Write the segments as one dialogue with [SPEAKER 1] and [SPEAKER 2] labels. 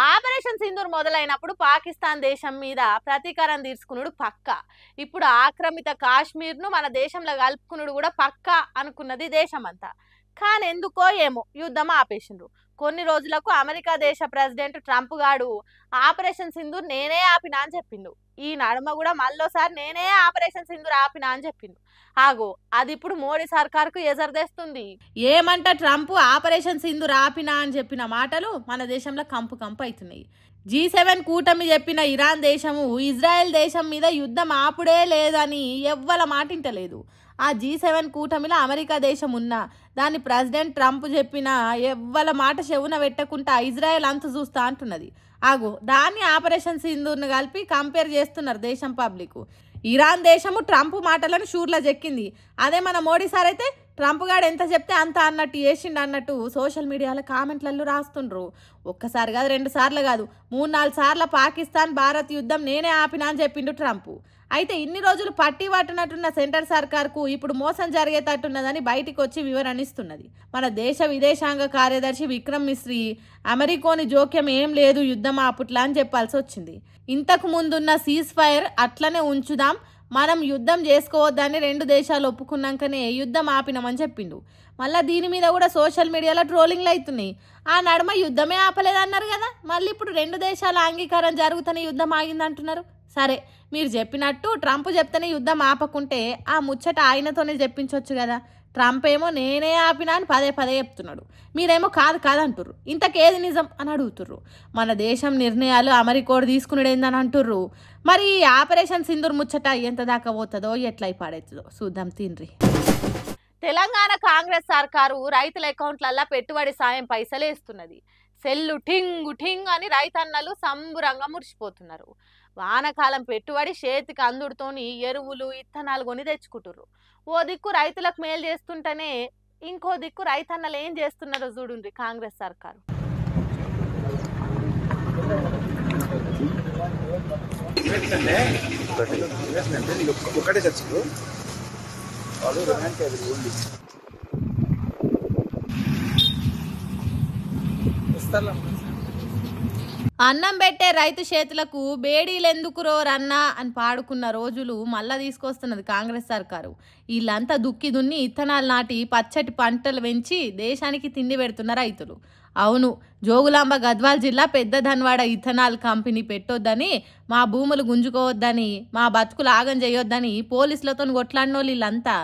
[SPEAKER 1] Operation Sindoor మొదలైనప్పుడు Pakistan దేశం మీద ప్రతీకారం తీర్చుకునుడు పక్క. ఇప్పుడు ఆక్రమిత కాశ్మీర్ను మన దేశంలో కలుపుకునుడు కూడా పక్క అనుకున్నది దేశమంతా. కానీ ఎందుకో ఏమో యుద్ధం ఆపేసిండ్రు. కొన్ని రోజులకు అమెరికా దేశ ప్రెసిడెంట్ ట్రంప్ గాడు ఆపరేషన్ సింధూర్ నేనే ఆపినా అని చెప్పిండు. ఈ నడుమ కూడా మళ్ళోసారి నేనే ఆపరేషన్ సింధూర్ ఆపినా అని చెప్పిండు. ఆగో అది ఇప్పుడు మోడీ సర్కార్కు ఎజరదేస్తుంది. ఏమంట ట్రంప్ ఆపరేషన్ సింధూర్ ఆపినా అని చెప్పిన మాటలు మన దేశంలో కంపు కంపు అవుతున్నాయి. G7 కూటమి చెప్పిన ఇరాన్ దేశము ఇజ్రాయెల్ దేశం మీద యుద్ధం ఆపుడే లేదని ఎవ్వల మాటింటలేదు. ఆ G7 కూటమిలో అమెరికా దేశం ఉన్నా దాని ప్రెసిడెంట్ ట్రంప్ చెప్పిన ఎవ్వల మాట చెవున పెట్టకుండా ఇజ్రాయెల్ అంత చూస్తా అంటున్నది. ఆగో దాన్ని ఆపరేషన్ సింధూర్ను కలిపి కంపేర్ చేస్తున్నారు దేశం పబ్లిక్. ఇరాన్ దేశము ట్రంప్ మాటలను షూర్లా చెక్కింది. అదే మన మోడీ సార్ అయితే ట్రంప్ గాడు ఎంత చెప్తే అంత అన్నట్టు చేసిండు అన్నట్టు సోషల్ మీడియాలో కామెంట్లలో రాస్తుండ్రు. ఒక్కసారి కాదు, 2 సార్లు కాదు, 3-4 సార్లు పాకిస్తాన్ భారత్ యుద్ధం నేనే ఆపినా అని చెప్పిండు ట్రంప్. అయితే ఇన్ని రోజులు పట్టి పట్టినట్టున్న సెంటర్ సర్కార్కు ఇప్పుడు మోసం జరిగేటట్టున్నదని బయటికి వచ్చి వివరణ ఇస్తున్నది. మన దేశ విదేశాంగ కార్యదర్శి విక్రమ్ మిశ్రీ అమెరికాని జోక్యం ఏం లేదు యుద్ధం ఆపుట్లా అని చెప్పాల్సి వచ్చింది. ఇంతకు ముందున్న సీజ్ ఫైర్ అట్లనే ఉంచుదాం, మనం యుద్ధం చేసుకోవద్దని 2 దేశాలు ఒప్పుకున్నాకనే యుద్ధం ఆపినామని చెప్పిండు. మళ్ళీ దీని మీద కూడా సోషల్ మీడియాలో ట్రోలింగ్లు అవుతున్నాయి. ఆ నడుమ యుద్ధమే ఆపలేదన్నారు కదా, మళ్ళీ ఇప్పుడు 2 దేశాల అంగీకారం జరుగుతూనే యుద్ధం ఆగిందంటున్నారు. సరే, మీరు చెప్పినట్టు ట్రంప్ చెప్తేనే యుద్ధం ఆపకుంటే ఆ ముచ్చట ఆయనతోనే చెప్పించవచ్చు కదా. ట్రంప్ ఏమో నేనే ఆపినా అని పదే పదే చెప్తున్నాడు, మీరేమో కాదు కాదంటుర్రు. ఇంతకేది నిజం అని అడుగుతుర్రు. మన దేశం నిర్ణయాలు అమెరికోడు తీసుకునేదేందని అంటుర్రు. మరి ఆపరేషన్ సింధూర్ ముచ్చట ఎంత దాకా పోతుందో ఎట్లయి పాడవుతుందో చూద్దాం తిండ్రి. తెలంగాణ కాంగ్రెస్ సర్కారు రైతుల అకౌంట్లల్లో పెట్టుబడి సాయం పైసలు వేస్తున్నది. సెల్లు ఠింగు ఠింగ్ అని రైతన్నలు సంబురంగా మురిసిపోతున్నారు. వానకాలం పెట్టుబడి చేతికి అందుడుతోని ఎరువులు ఇత్తనాలు కొని తెచ్చుకుంటుర్రు. ఓ దిక్కు రైతులకు మేలు చేస్తుంటేనే ఇంకో దిక్కు రైతన్నలు ఏం చేస్తున్నారో చూడుండ్రి కాంగ్రెస్ సర్కారు. అన్నం పెట్టే రైతు చేతులకు బేడీలెందుకురో రన్నా అని పాడుకున్న రోజులు మళ్ళా తీసుకొస్తున్నది కాంగ్రెస్ సర్కారు. వీళ్ళంతా దుక్కి దున్ని ఇత్తనాలు నాటి పచ్చటి పంటలు పెంచి దేశానికి తిండి పెడుతున్న రైతులు. అవును, జోగులాంబ గద్వాల్ జిల్లా పెద్ద ధన్వాడ ఇథనాల్ కంపెనీ పెట్టొద్దని, మా భూములు గుంజుకోవద్దని, మా బతుకులు ఆగం చేయొద్దని పోలీసులతో కొట్లాడినోళ్ళు వీళ్ళంతా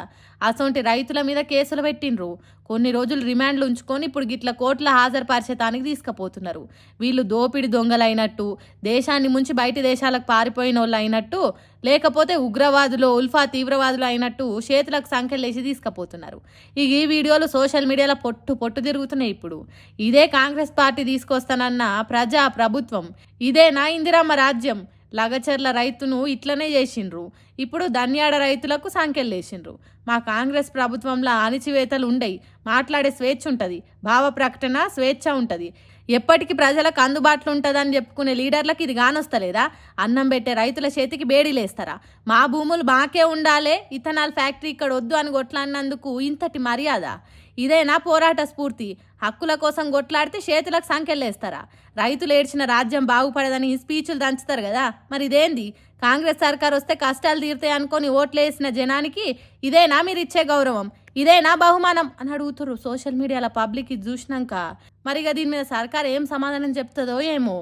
[SPEAKER 1] అసొంటి రైతుల మీద కేసులు పెట్టిండ్రు. కొన్ని రోజులు రిమాండ్లు ఉంచుకొని ఇప్పుడు గిట్ల కోర్టుల హాజరుపరిచేతానికి తీసుకుపోతున్నారు. వీళ్ళు దోపిడి దొంగలైనట్టు, దేశాన్ని ముంచి బయటి దేశాలకు పారిపోయిన వాళ్ళు అయినట్టు, లేకపోతే ఉగ్రవాదులు ఉల్ఫా తీవ్రవాదులు అయినట్టు చేతులకు సంఖ్యలేసి తీసుకుపోతున్నారు. ఈ వీడియోలు సోషల్ మీడియాలో పొట్టు తిరుగుతున్నాయి. ఇప్పుడు ఇదే కాంగ్రెస్ పార్టీ తీసుకొస్తానన్న ప్రజా ప్రభుత్వం, ఇదేనా ఇందిరమ్మ రాజ్యం? లగచర్ల రైతును ఇట్లనే చేసిండ్రు, ఇప్పుడు ధన్యాడ రైతులకు సంఖ్యలేసిండ్రు. మా కాంగ్రెస్ ప్రభుత్వంలో అణిచివేతలు ఉండయి, మాట్లాడే స్వేచ్ఛ ఉంటుంది, భావ ప్రకటన స్వేచ్ఛ ఉంటుంది, ఎప్పటికీ ప్రజలకు అందుబాటులో ఉంటుందని చెప్పుకునే లీడర్లకు ఇది కానొస్తలేదా? అన్నం పెట్టే రైతుల చేతికి బేడీలేస్తారా? మా భూములు మాకే ఉండాలే, ఇథనాల్ ఫ్యాక్టరీ ఇక్కడ వద్దు అని కొట్లాడినందుకు ఇంతటి మర్యాద? ఇదేనా పోరాట స్ఫూర్తి? హక్కుల కోసం కొట్లాడితే చేతులకు సంఖ్యలేస్తారా? రైతులు ఏడ్చిన రాజ్యం బాగుపడదని స్పీచ్లు దంచుతారు కదా, మరి ఇదేంది? కాంగ్రెస్ సర్కార్ వస్తే కష్టాలు తీరుతాయి అనుకొని ఓట్లేసిన జనానికి ఇదేనా మీరు ఇచ్చే గౌరవం? ఇదేనా బహుమానం అని అడుగుతుర్రు సోషల్ మీడియాలో పబ్లిక్ ఇది చూసినాక. మరిగా దీని మీద సర్కార్ ఏం సమాధానం చెప్తుందో ఏమో.